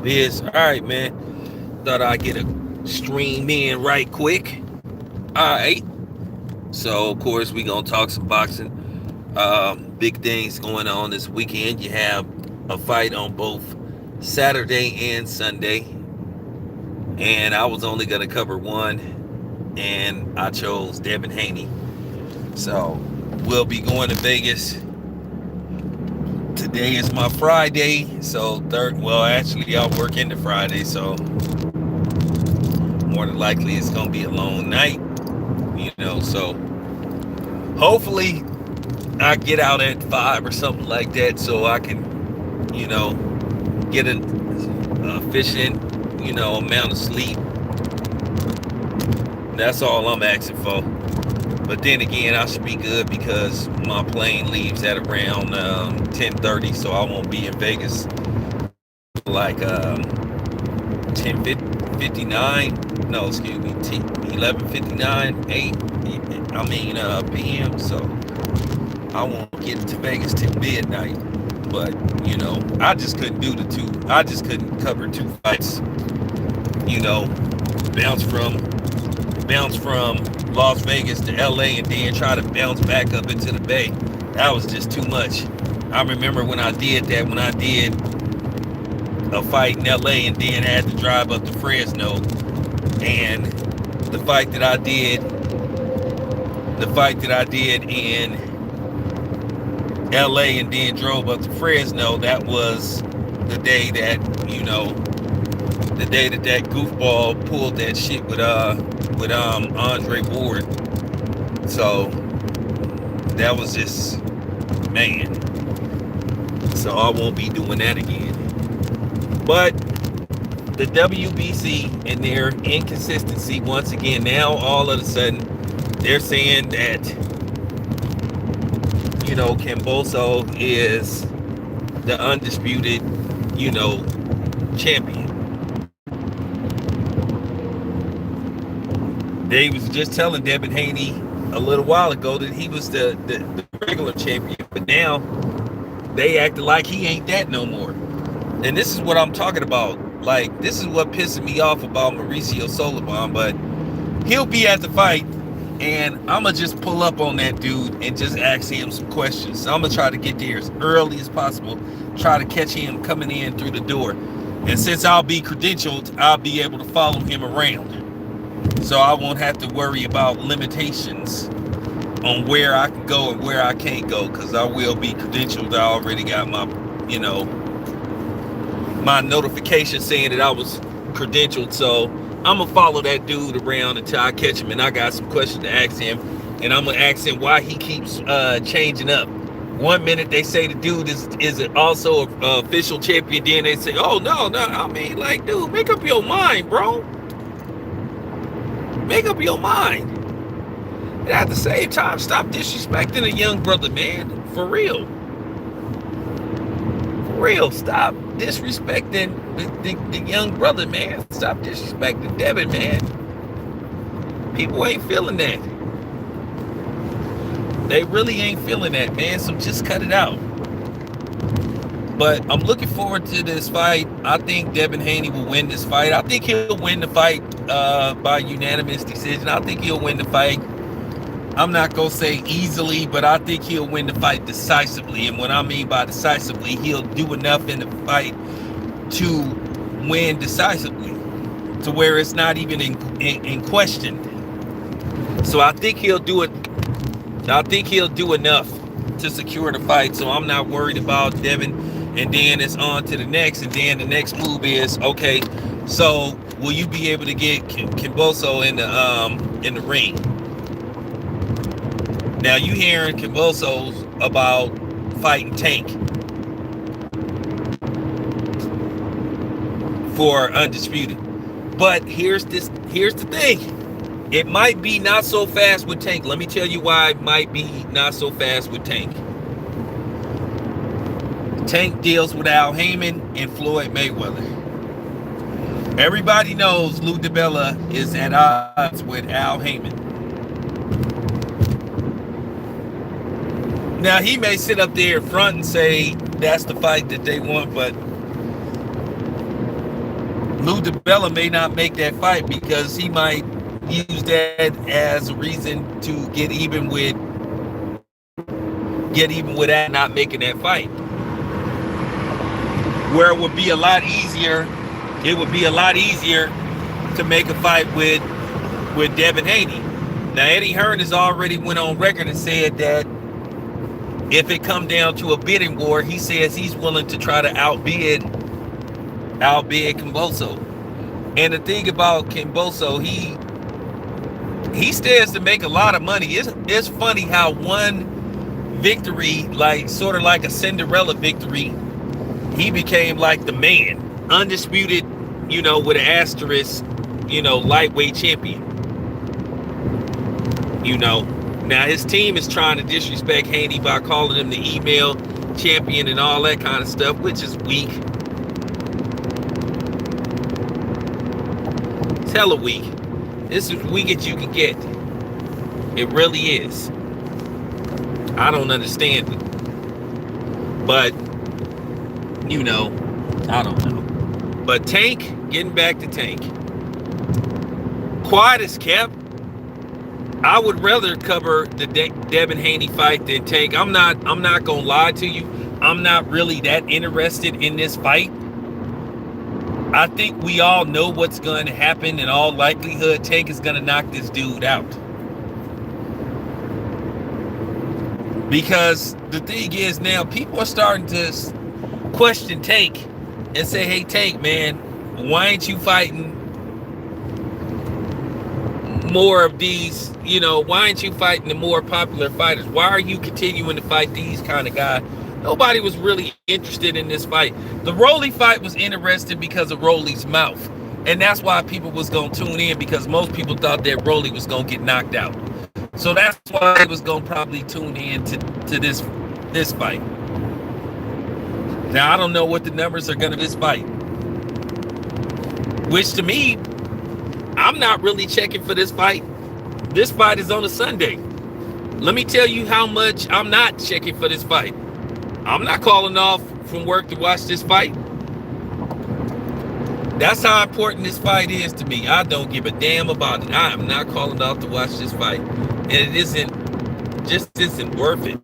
Biz. All right, man. Thought I'd get a stream in right quick. All right. So, of course, we going to talk some boxing. Big things going on this weekend. You have a fight on both Saturday and Sunday. And I was only going to cover one. And I chose Devin Haney. So, we'll be going to Vegas. Today is my Friday. So, actually, I'll work into Friday. So, more than likely, it's going to be a long night. So hopefully I get out at 5 or something like that so I can, get an efficient, amount of sleep. That's all I'm asking for. But then again, I should be good because my plane leaves at around 10:30, so I won't be in Vegas like 10:59. No, excuse me, 11:59, 8. PM. So I won't get to Vegas till midnight. But I just couldn't do the two. I just couldn't cover two fights. Bounce from Las Vegas to LA and then try to bounce back up into the Bay. That was just too much. I remember when I did that, when I did a fight in LA and then had to drive up to Fresno, and the fight that I did in LA and then drove up to Fresno, that was the day that that goofball pulled that shit with Andre Ward. So that was just, man. So I won't be doing that again. But the WBC and their inconsistency once again, now all of a sudden they're saying that Kambosos is the undisputed champion. They was just telling Devin Haney a little while ago that he was the regular champion, but now they acted like he ain't that no more. And this is what I'm talking about. Like, this is what pisses me off about Mauricio Sulaiman, but he'll be at the fight, and I'm going to just pull up on that dude and just ask him some questions. I'm going to try to get there as early as possible, try to catch him coming in through the door. And since I'll be credentialed, I'll be able to follow him around. So I won't have to worry about limitations on where I can go and where I can't go, because I will be credentialed. I already got my, my notification saying that I was credentialed. So I'm going to follow that dude around until I catch him. And I got some questions to ask him. And I'm going to ask him why he keeps changing up. One minute they say the dude is also an official champion. Then they say, oh, no. I mean, like, dude, make up your mind, bro. Make up your mind. And at the same time, stop disrespecting a young brother, man. For real. For real. Stop disrespecting the young brother, man. Stop disrespecting Devin, man. People ain't feeling that. They really ain't feeling that, man. So just cut it out. But I'm looking forward to this fight. I think Devin Haney will win this fight. I think he'll win the fight by unanimous decision. I think he'll win the fight. I'm not going to say easily, but I think he'll win the fight decisively. And what I mean by decisively, he'll do enough in the fight to win decisively, to where it's not even in question. So I think he'll do it. I think he'll do enough to secure the fight. So I'm not worried about Devin. And then it's on to the next. And then the next move is, okay, so will you be able to get Kambosos in the ring? Now you hearing Kambosos about fighting Tank for undisputed. But here's the thing. It might be not so fast with Tank. Let me tell you why it might be not so fast with Tank. Tank deals with Al Heyman and Floyd Mayweather. Everybody knows Lou DiBella is at odds with Al Heyman. Now, he may sit up there in front and say that's the fight that they want, but Lou DiBella may not make that fight because he might use that as a reason to get even with that not making that fight. Where it would be a lot easier to make a fight with Devin Haney. Now Eddie Hearn has already went on record and said that if it come down to a bidding war, he says he's willing to try to outbid Kambosos. And the thing about Kambosos, he stands to make a lot of money. It's funny how one victory, like sort of like a Cinderella victory, he became like the man, undisputed, with an asterisk, lightweight champion. Now his team is trying to disrespect Haney by calling him the email champion and all that kind of stuff, which is weak. It's hella weak. This is weak as you can get. It really is. I don't understand it. But, I don't know. But Tank, getting back to Tank. Quiet as kept. I would rather cover the Devin Haney fight than Tank. I'm not gonna lie to you. I'm not really that interested in this fight. I think we all know what's going to happen. In all likelihood, Tank is going to knock this dude out. Because the thing is now, people are starting to question Tank and say, hey, Tank, man, why ain't you fighting more of these, why aren't you fighting the more popular fighters? Why are you continuing to fight these kind of guys? Nobody was really interested in this fight. The Rolly fight was interesting because of Rolly's mouth. And that's why people was going to tune in, because most people thought that Rolly was going to get knocked out. So that's why they was going to probably tune in to this fight. Now, I don't know what the numbers are going to this fight. Which to me, I'm not really checking for this fight. This fight is on a Sunday. Let me tell you how much I'm not checking for this fight. I'm not calling off from work to watch this fight. That's how important this fight is to me. I don't give a damn about it. I am not calling off to watch this fight. And it isn't worth it.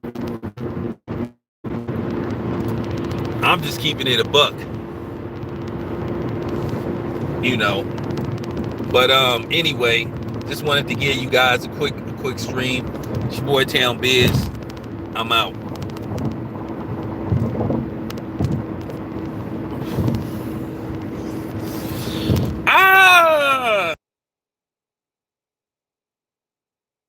I'm just keeping it a buck. But anyway, just wanted to give you guys a quick stream. It's your boy Town Biz. I'm out.